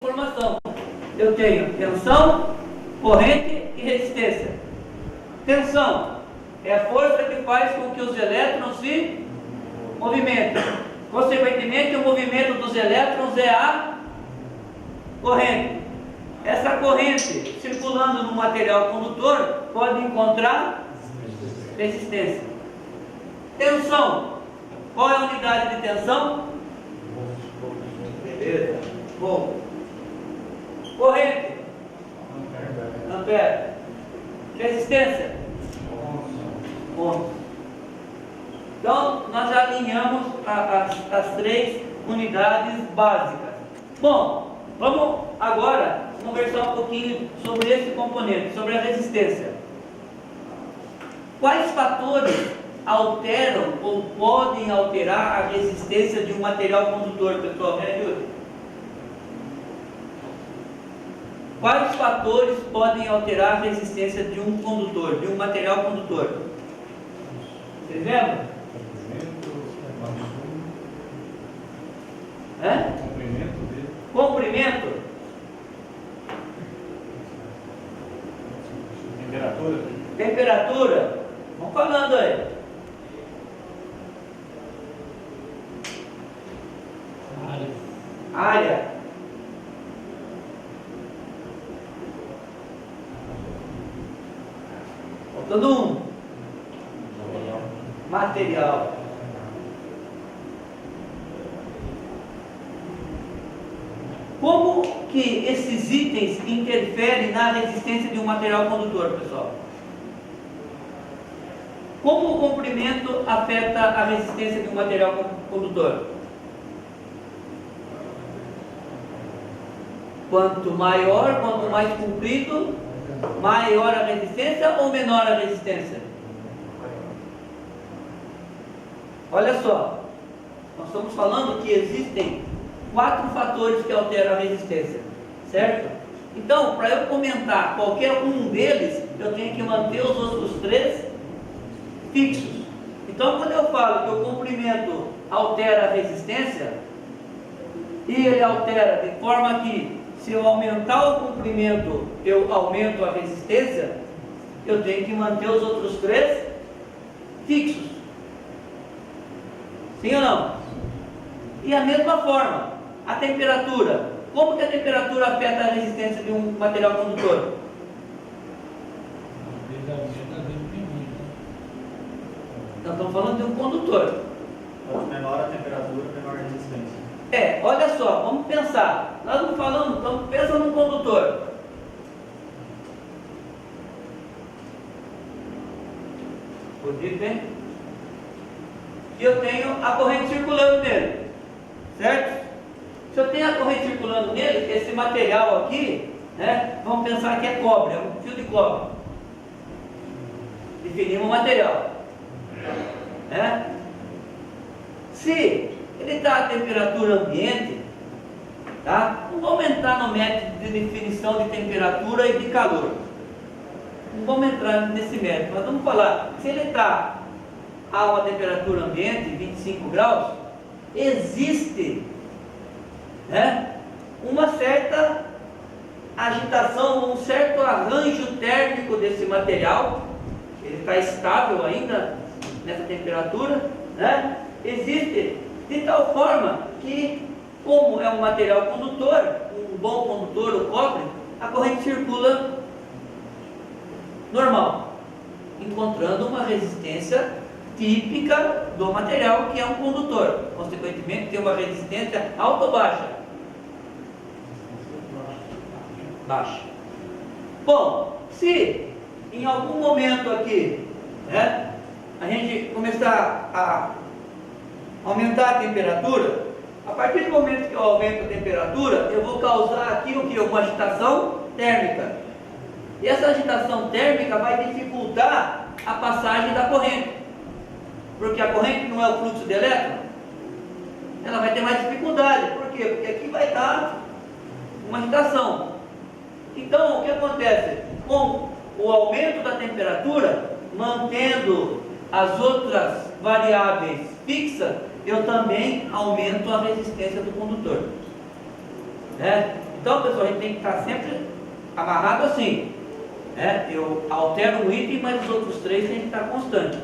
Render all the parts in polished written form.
informação. Eu tenho tensão, corrente e resistência. Tensão é a força que faz com que os elétrons se movimentem. Consequentemente, o movimento dos elétrons é a corrente. Essa corrente, circulando no material condutor, pode encontrar resistência. Tensão. Qual é a unidade de tensão? Beleza. Volt. Corrente. Ampere. Resistência. Ohms. Então, nós já alinhamos as três unidades básicas. Bom, vamos agora conversar um pouquinho sobre esse componente, sobre a resistência. Quais fatores alteram ou podem alterar a resistência de um material condutor, pessoal? Me ajude. Quais fatores podem alterar a resistência de um condutor, de um material condutor? Vocês lembram? Comprimento dele. Comprimento. Temperatura. Temperatura. Vamos falando aí. Área. Faltando um. Material. Como que esses itens interferem na resistência de um material condutor, pessoal? Como o comprimento afeta a resistência de um material condutor? Quanto maior, quanto mais comprido, maior a resistência ou menor a resistência? Olha só, nós estamos falando que existem 4 fatores que alteram a resistência, certo? Então, para eu comentar qualquer um deles, eu tenho que manter os outros 3 fixos. Então, quando eu falo que o comprimento altera a resistência, e ele altera de forma que, se eu aumentar o comprimento, eu aumento a resistência, eu tenho que manter os outros 3 fixos. Sim ou não? E a mesma forma, a temperatura. Como que a temperatura afeta a resistência de um material condutor? Nós estamos falando de um condutor. Quanto menor a temperatura, menor a resistência. Olha só, vamos pensar. Nós não falamos, então pensa num condutor. Podia bem? E eu tenho a corrente circulando nele, certo? Se eu tenho a corrente circulando nele, esse material aqui, né, vamos pensar que é cobre, é um fio de cobre. Definimos o material. Né? Se ele está a temperatura ambiente, tá? Não vamos entrar no método de definição de temperatura e de calor. Não vamos entrar nesse método, mas vamos falar, se ele está a uma temperatura ambiente, 25 graus, existe, né, uma certa agitação, um certo arranjo térmico desse material. Ele está estável ainda nessa temperatura, né? Existe de tal forma que, como é um material condutor, um bom condutor, o cobre, a corrente circula normal, encontrando uma resistência típica do material que é um condutor. Consequentemente, tem uma resistência alta ou baixa? Baixa. Bom, se em algum momento aqui, né, a gente começar a aumentar a temperatura, a partir do momento que eu aumento a temperatura, eu vou causar aqui o que? Uma agitação térmica. E essa agitação térmica vai dificultar a passagem da corrente. Porque a corrente não é o fluxo de elétron, ela vai ter mais dificuldade. Por quê? Porque aqui vai estar uma agitação. Então, o que acontece? Com o aumento da temperatura, mantendo as outras variáveis fixas, eu também aumento a resistência do condutor. Então, pessoal, a gente tem que estar sempre amarrado assim, né? Eu altero um item, mas os outros três tem que estar constante,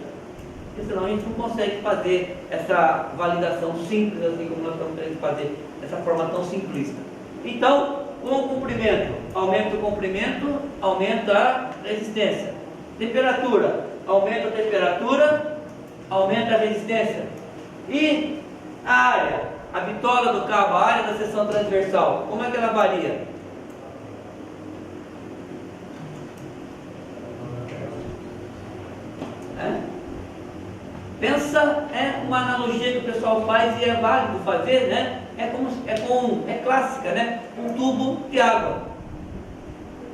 porque senão a gente não consegue fazer essa validação simples, assim como nós estamos querendo fazer, essa forma tão simplista. Então, com o comprimento, aumenta o comprimento, aumenta a resistência. Temperatura, aumenta a temperatura, aumenta a resistência. E a área, a bitola do cabo, a área da seção transversal, como é que ela varia? Pensa, uma analogia que o pessoal faz e é válido fazer, né? É clássica, né? Um tubo de água,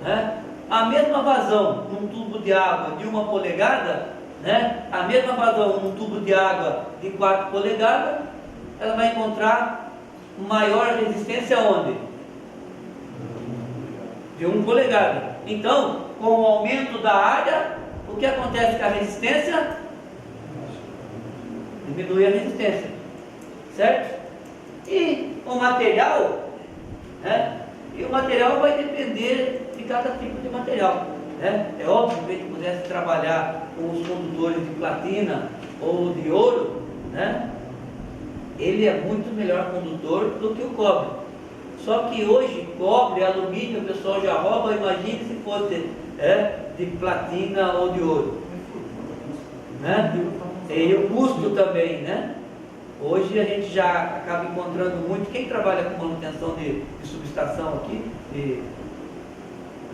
né? A mesma vazão num tubo de água de 1 polegada, né? A mesma vazão num tubo de água de 4 polegadas, ela vai encontrar maior resistência onde? De 1 polegada. Então, com o aumento da área, o que acontece com a resistência? Diminui a resistência, certo? E o material, né? E o material vai depender de cada tipo de material, né? É óbvio que a gente pudesse trabalhar com os condutores de platina ou de ouro, né? Ele é muito melhor condutor do que o cobre. Só que hoje, cobre, alumínio, o pessoal já rouba. Imagine se fosse de platina ou de ouro, né? E o custo também, né? Hoje a gente já acaba encontrando muito. Quem trabalha com manutenção de subestação aqui,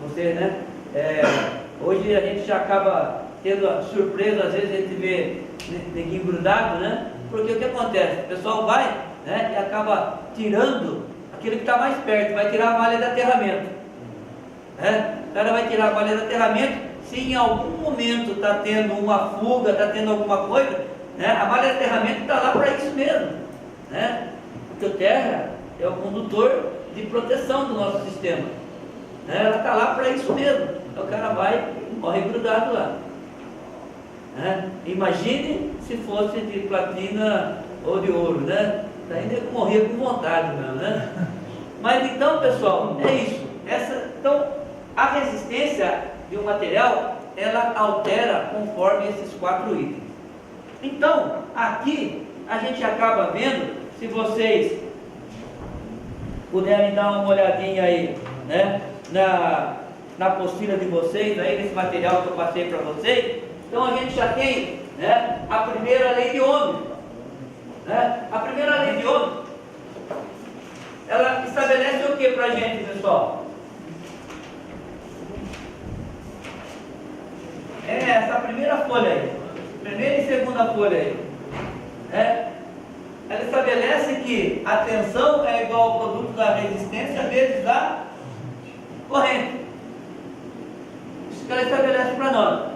você, né? Hoje a gente já acaba tendo a surpresa, às vezes a gente vê neguinho grudado, né? Porque o que acontece? O pessoal vai, né? E acaba tirando aquele que está mais perto, vai tirar a malha de aterramento, né? O cara vai tirar a malha de aterramento. Se em algum momento está tendo uma fuga, está tendo alguma coisa, né? A malha de aterramento está lá para isso mesmo, né? Porque o terra é o condutor de proteção do nosso sistema, né? Ela está lá para isso mesmo. Então o cara vai e morre grudado lá, né? Imagine se fosse de platina ou de ouro, né? Ainda morria com vontade mesmo, né? Mas então, pessoal, é isso. Então, a resistência de um material, ela altera conforme esses 4 itens. Então, aqui a gente acaba vendo, se vocês puderem dar uma olhadinha aí, né, na apostila de vocês, aí nesse material que eu passei para vocês. Então a gente já tem, né, a primeira lei de Ohm, né? A primeira lei de Ohm, ela estabelece o que para a gente, pessoal? Essa primeira folha aí, primeira e segunda folha aí, né? Ela estabelece que a tensão é igual ao produto da resistência vezes a corrente. Isso que ela estabelece para nós,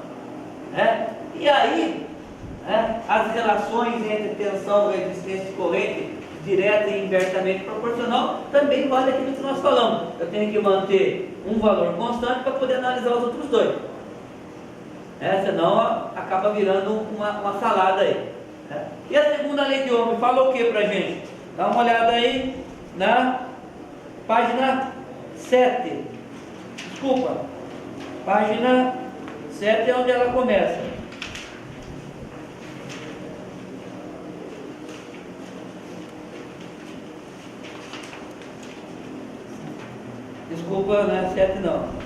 né? E aí, né, as relações entre tensão, resistência e corrente, direta e inversamente proporcional, também vale aquilo que nós falamos. Eu tenho que manter um valor constante para poder analisar os outros dois, senão acaba virando uma salada aí, né? E a segunda lei de Ohm fala o que para a gente? Dá uma olhada aí na página 7. Desculpa, página 7 é onde ela começa. Desculpa, não é 7 não.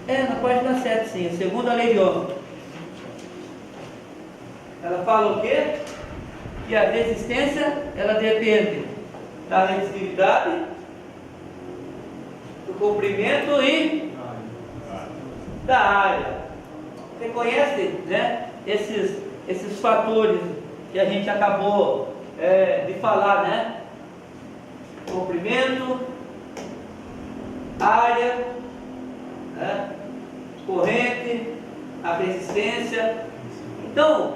Na página 7 sim, a segunda lei de Ohm. Ela fala o quê? Que a resistência, ela depende da resistividade, do comprimento e da área. Você conhece, né, esses fatores que a gente acabou de falar, né? Comprimento, área, né? Corrente, a resistência. Então,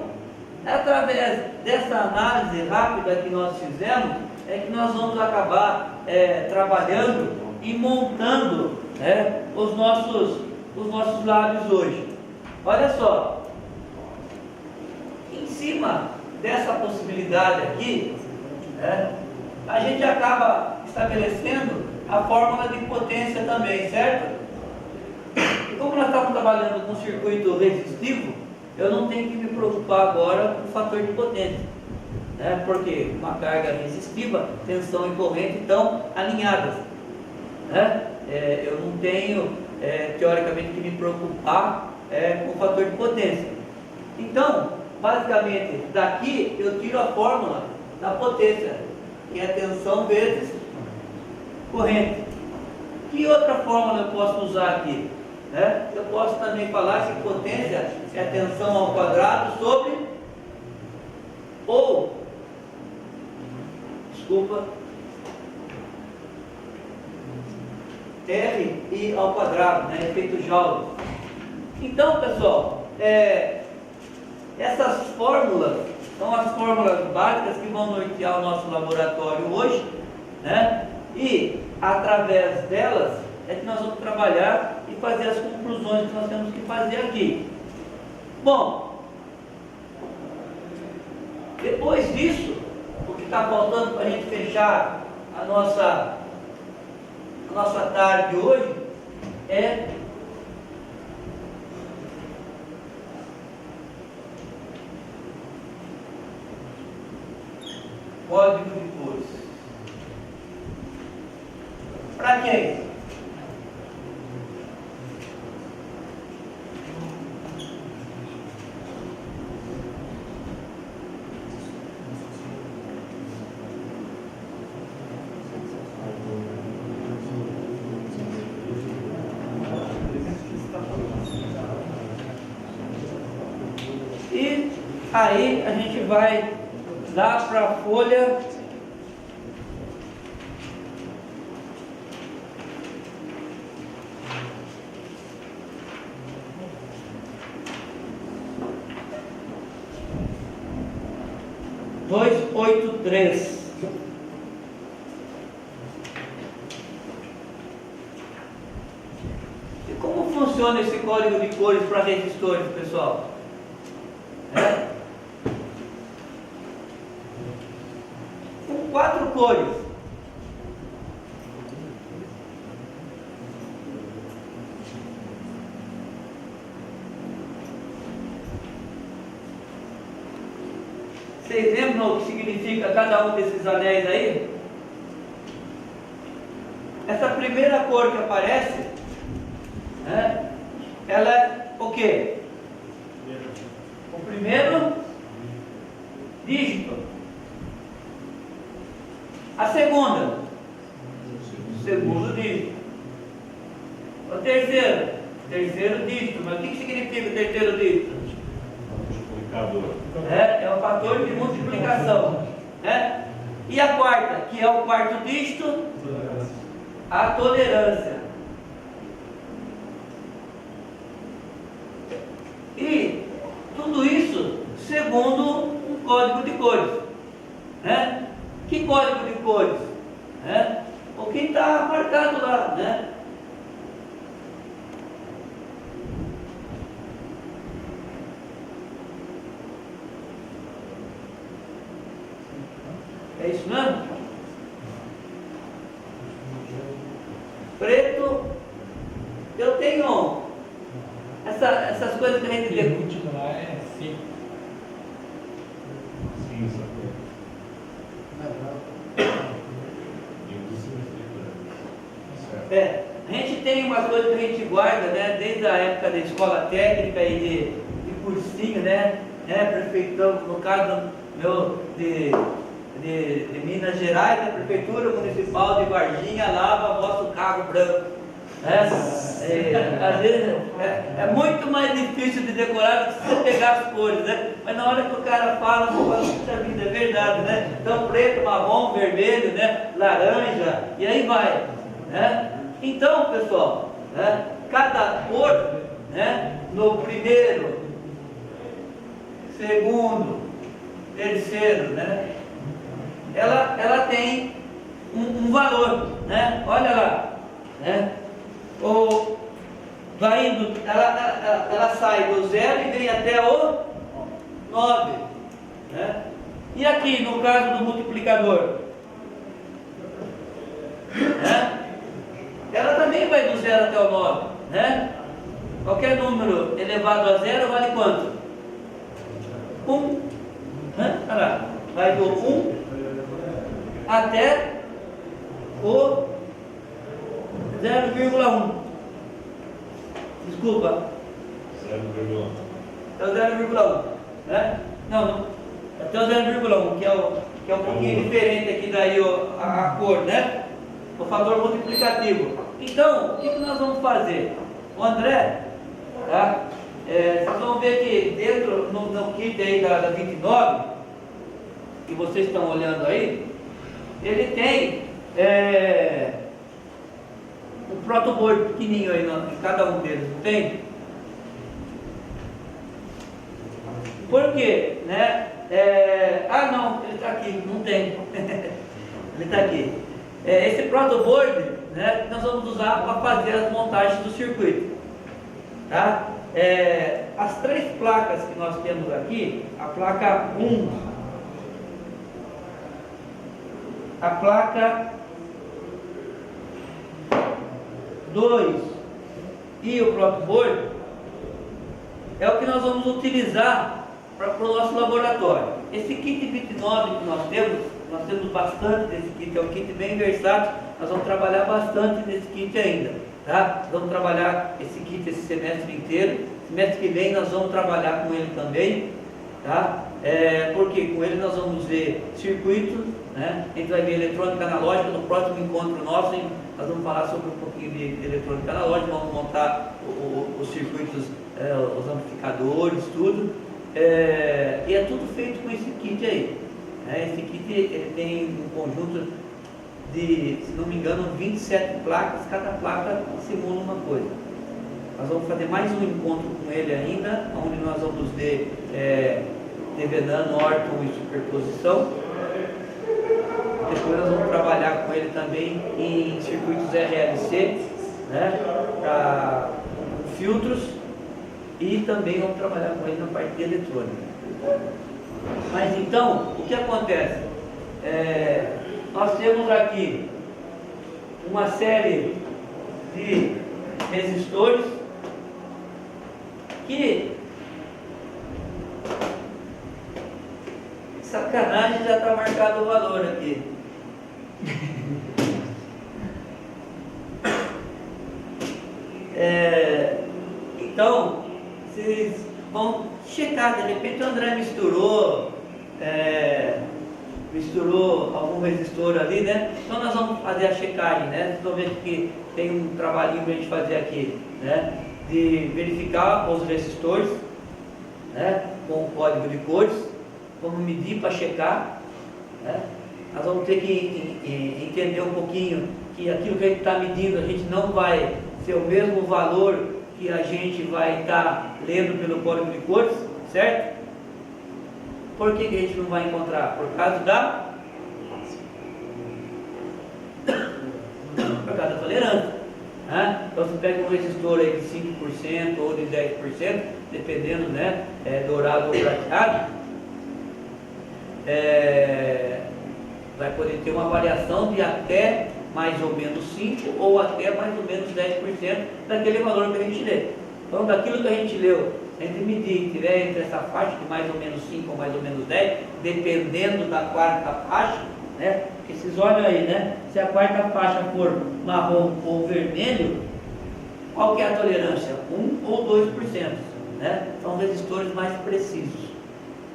através dessa análise rápida que nós fizemos, é que nós vamos acabar trabalhando e montando, né, os nossos os nossos lábios hoje. Olha só, em cima dessa possibilidade aqui, né, a gente acaba estabelecendo a fórmula de potência também, certo? E como nós estamos trabalhando com circuito resistivo, eu não tenho que me preocupar agora com o fator de potência, né? Porque uma carga resistiva, tensão e corrente estão alinhadas, né? Eu não tenho, teoricamente, que me preocupar com o fator de potência. Então, basicamente, daqui eu tiro a fórmula da potência, que é tensão vezes corrente. Que outra fórmula eu posso usar aqui? Né? Eu posso também falar que potência é tensão ao quadrado sobre R I ao quadrado, né? Efeito Joule. Então, pessoal, essas fórmulas são as fórmulas básicas que vão nortear o nosso laboratório hoje, né? E através delas é que nós vamos trabalhar e fazer as conclusões que nós temos que fazer aqui. Bom, depois disso, o que está faltando para a gente fechar a nossa tarde hoje é código de cores. Para quem? E aí a gente vai lá para a folha 283. E como funciona esse código de cores para resistores, pessoal? Com 4 cores. Vocês lembram o que significa cada um desses anéis aí? Essa primeira cor que aparece, né, ela é o quê? O primeiro dígito. A segunda, o segundo dígito. O terceiro dígito. Mas o que significa o terceiro dígito? É o fator de multiplicação, né? E a quarta, que é o quarto dígito, a tolerância. E tudo isso segundo um código de cores, né? Que código de cores? Né? O que está marcado lá, né? É isso mesmo? Preto. Eu tenho essas coisas que a gente vê. O último lá é cinza. Cinza. A gente tem umas coisas que a gente guarda, né? Desde a época da escola técnica e de cursinho, né? Prefeitura, no caso meu de Minas Gerais, a Prefeitura Municipal de Varginha lava vosso carro branco. Às vezes é muito mais difícil de decorar do que você pegar as cores, né? Mas na hora que o cara fala, você fala, puxa vida, é verdade, né? Então preto, marrom, vermelho, né? Laranja, e aí vai, né? Então, pessoal, né? Cada cor, né? No primeiro, segundo, terceiro, né? Ela tem um valor, né? Olha lá, né? vai indo, ela sai do 0 e vem até o 9. Né? E aqui, no caso do multiplicador, né? Ela também vai do 0 até o 9. Né? Qualquer número elevado a 0 vale quanto? 1. Né? Olha lá, vai do 1 até o 0,1. Desculpa. 0,1. Até o 0,1. Né? Não, até o 0,1, que é um pouquinho diferente aqui daí a cor, né? O fator multiplicativo. Então, o que nós vamos fazer? O André, tá? Vocês vão ver que dentro, no kit aí da 29, que vocês estão olhando aí, ele tem um protoboard pequenininho aí em cada um deles, não tem? Por quê? Né? Não, ele está aqui, não tem. Ele está aqui. Esse protoboard, né, nós vamos usar para fazer as montagens do circuito. Tá? As 3 placas que nós temos aqui, a placa 1, a placa 2 e o protoboard, é o que nós vamos utilizar para o nosso laboratório. Esse kit 29 que nós temos bastante desse kit, é um kit bem versátil, nós vamos trabalhar bastante nesse kit ainda, tá? Vamos trabalhar esse kit esse semestre inteiro, semestre que vem nós vamos trabalhar com ele também, tá? Porque com ele nós vamos ver circuitos, né? A gente vai ver eletrônica analógica. No próximo encontro nosso, nós vamos falar sobre um pouquinho de eletrônica analógica, vamos montar os circuitos, os amplificadores, tudo. E é tudo feito com esse kit aí. Esse kit ele tem um conjunto de, se não me engano, 27 placas, cada placa simula uma coisa. Nós vamos fazer mais um encontro com ele ainda, onde nós vamos ver TV Nano, Orton e superposição. Depois nós vamos trabalhar com ele também em circuitos RLC, né, para filtros, e também vamos trabalhar com ele na parte de eletrônica. Mas então, o que acontece? Nós temos aqui uma série de resistores que, sacanagem, já está marcado o valor aqui. Então, vocês vão checar, de repente o André misturou algum resistor ali, né? Então nós vamos fazer a checagem, né? Vocês vão ver que tem um trabalhinho para a gente fazer aqui, né? De verificar os resistores, né? Com o código de cores, vamos medir para checar, né? Nós vamos ter que entender um pouquinho que aquilo que a gente está medindo, a gente não vai ser o mesmo valor que a gente vai estar lendo pelo código de cores, certo? Por que a gente não vai encontrar? Por causa da tolerância. Né? Então você pega um resistor aí de 5% ou de 10%, dependendo, né, dourado ou prateado, vai poder ter uma variação de até mais ou menos 5% ou até mais ou menos 10% daquele valor que a gente lê. Então, daquilo que a gente leu, se a gente medir e tiver entre essa faixa de mais ou menos 5 ou mais ou menos 10, dependendo da quarta faixa, né? Porque vocês olham aí, né? Se a quarta faixa for marrom ou vermelho, qual que é a tolerância? 1 ou 2%, né? São resistores mais precisos,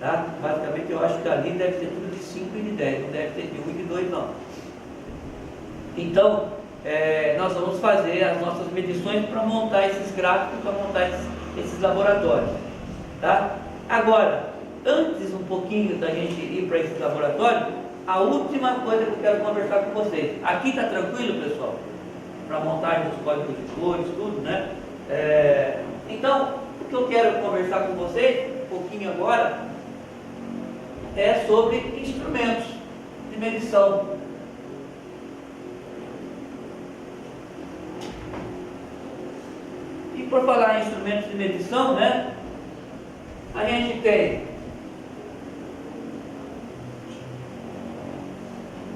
tá? Basicamente eu acho que ali deve ser tudo de 5 e de 10, não deve ter de 1 e de 2 não. Então, nós vamos fazer as nossas medições para montar esses gráficos, para montar esses laboratórios, tá? Agora, antes um pouquinho da gente ir para esse laboratório, a última coisa que eu quero conversar com vocês. Aqui está tranquilo, pessoal? Para montagem dos códigos de cores, tudo, né? Então, o que eu quero conversar com vocês, um pouquinho agora, é sobre instrumentos de medição. E por falar em instrumentos de medição, né? A gente tem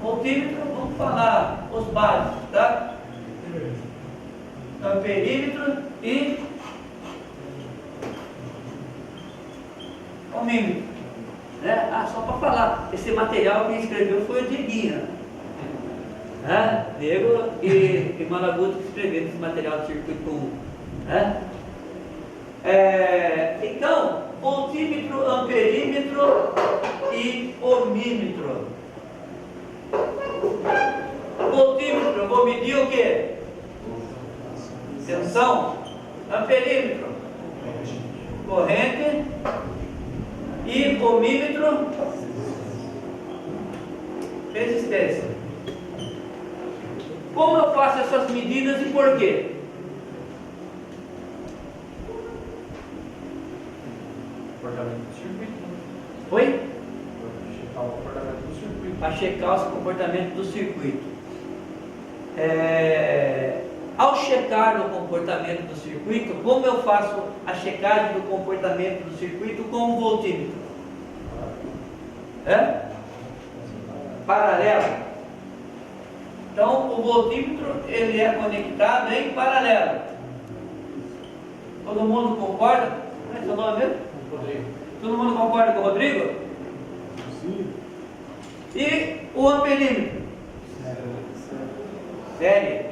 multímetro, vamos falar os básicos, tá? Amperímetro e ohmímetro, né? Ah, só para falar, esse material quem escreveu foi o Dieguinho, né? Diego e Malaguti que escreveram esse material de circuito 1, né? Então, multímetro, amperímetro e ohmímetro. Multímetro, eu vou medir o quê? Tensão. Amperímetro, corrente. E ohmímetro, resistência. Como eu faço essas medidas e por quê? Comportamento do circuito. Oi? Checar o comportamento do circuito. Para checar os comportamentos do circuito. Ao checar o comportamento do circuito, como eu faço a checagem do comportamento do circuito com o voltímetro? Paralelo. Então, o voltímetro ele é conectado em paralelo. Todo mundo concorda? Como é seu nome mesmo? Rodrigo. Todo mundo concorda com o Rodrigo? Sim. E o amperímetro? Série.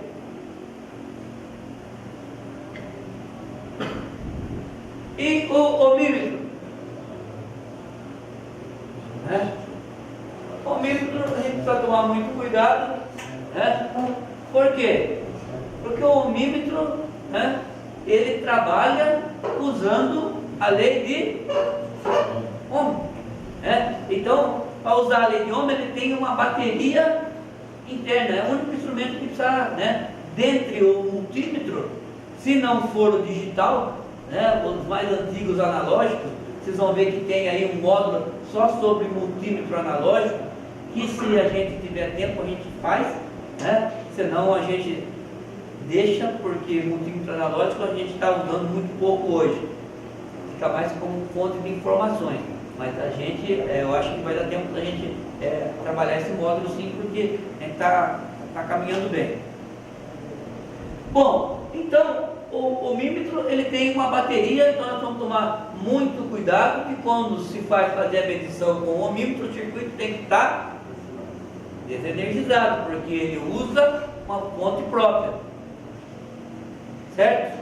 E o ohmímetro? O ohmímetro a gente precisa tomar muito cuidado, né? Por quê? Porque o ohmímetro, né, ele trabalha usando a lei de Ohm, né? Então, para usar a lei de Ohm, ele tem uma bateria interna, é o único instrumento que precisa, né? Dentre o multímetro, se não for o digital, né, os mais antigos analógicos, vocês vão ver que tem aí um módulo só sobre multímetro analógico, que se a gente tiver tempo a gente faz, né? Senão a gente deixa, porque multímetro analógico a gente está usando muito pouco hoje, fica mais como fonte de informações, mas a gente, eu acho que vai dar tempo da gente trabalhar esse módulo sim, porque a gente está caminhando bem. Bom, então o ohmímetro ele tem uma bateria, então nós vamos tomar muito cuidado que quando se faz fazer a medição com o ohmímetro, o circuito tem que estar desenergizado, porque ele usa uma fonte própria, certo?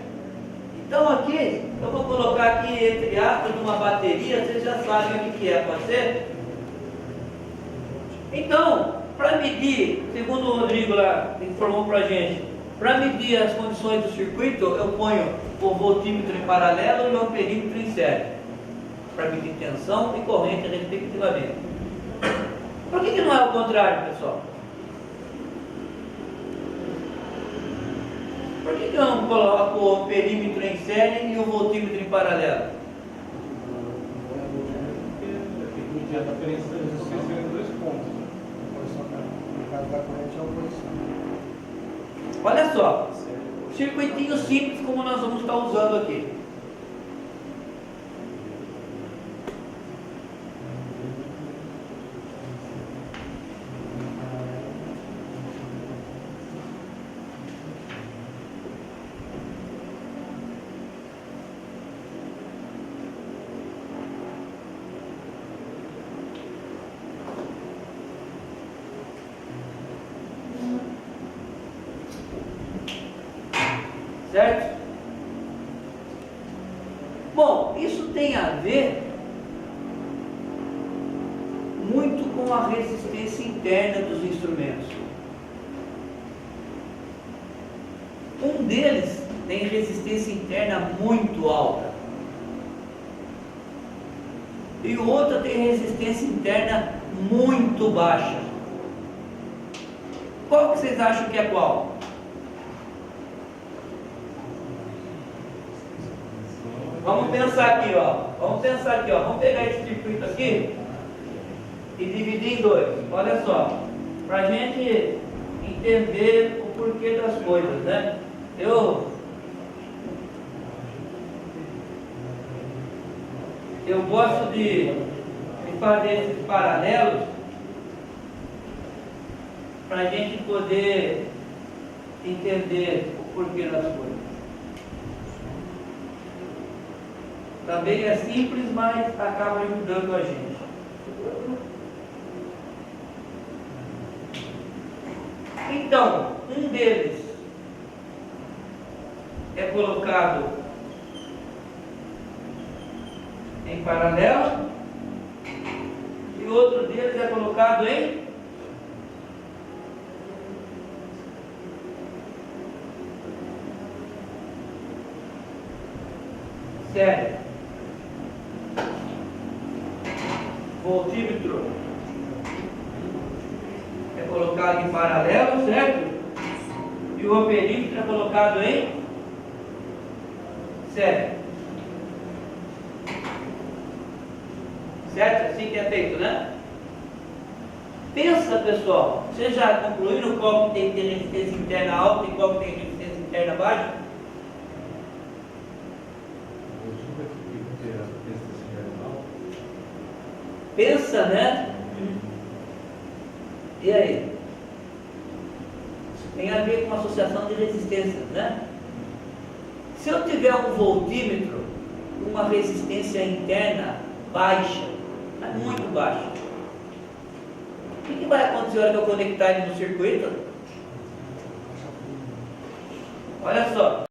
Então aqui, eu vou colocar aqui entre aspas uma bateria, vocês já sabem o que é, pode ser? Então, para medir, segundo o Rodrigo lá informou para a gente, para medir as condições do circuito, eu ponho o voltímetro em paralelo e o amperímetro em série, para medir tensão e corrente respectivamente. Por que não é o contrário, pessoal? Por que eu não coloco o amperímetro em série e o voltímetro em paralelo? Porque a diferença da resistência em 2 pontos. No caso da corrente é a oposição. Olha só, circuitinho simples como nós vamos estar usando aqui. Certo? Bom, isso tem a ver muito com a resistência interna dos instrumentos. Um deles tem resistência interna muito alta e o outro tem resistência interna muito baixa. Qual que vocês acham que é qual? Vamos pensar aqui, ó. Vamos pegar esse circuito aqui e dividir em 2. Olha só, para a gente entender o porquê das coisas, né? eu gosto de fazer esses paralelos para a gente poder entender o porquê das coisas. Também é simples, mas acaba ajudando a gente. Então, um deles é colocado em paralelo e outro deles é colocado em série. Voltímetro é colocado em paralelo, certo? E o amperímetro é colocado em série. Certo? Assim que é feito, né? Pensa, pessoal, vocês já concluíram qual que tem resistência interna alta e qual que tem resistência interna baixa? Pensa, né? E aí? Tem a ver com uma associação de resistências, né? Se eu tiver um voltímetro, uma resistência interna baixa, muito baixa, o que vai acontecer na hora que eu conectar ele no circuito? Olha só.